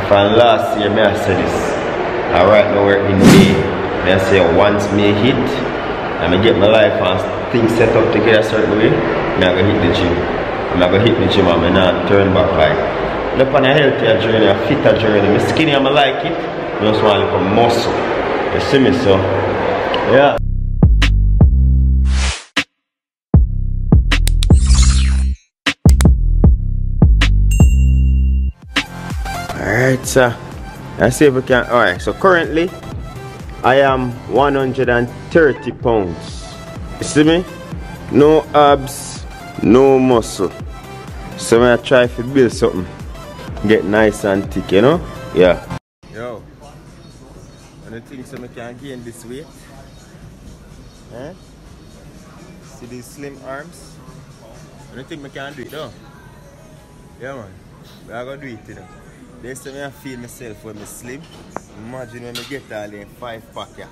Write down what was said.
From last year, I said this. Right now we're in May. I say once May hit, and I get my life and things set up to get a certain way, I'm going to hit the gym. I'm going to hit the gym and I'm not turn back like. Look on a healthier journey, a fitter journey. I'm skinny, I like it. I just want to look a muscle. You see me, so? Yeah. Alright, sir. Let's see if we can. Alright, so currently I am 130 pounds. You see me? No abs, no muscle. So I'm gonna try to build something. Get nice and thick, you know? Yeah. Yo. One of the things so I can gain this weight. Eh? See these slim arms? One of the things I can do it though. Yeah man. But I gotta do it, you know. This time I feel myself when I slim. Imagine when I get all in 5 pack, yeah.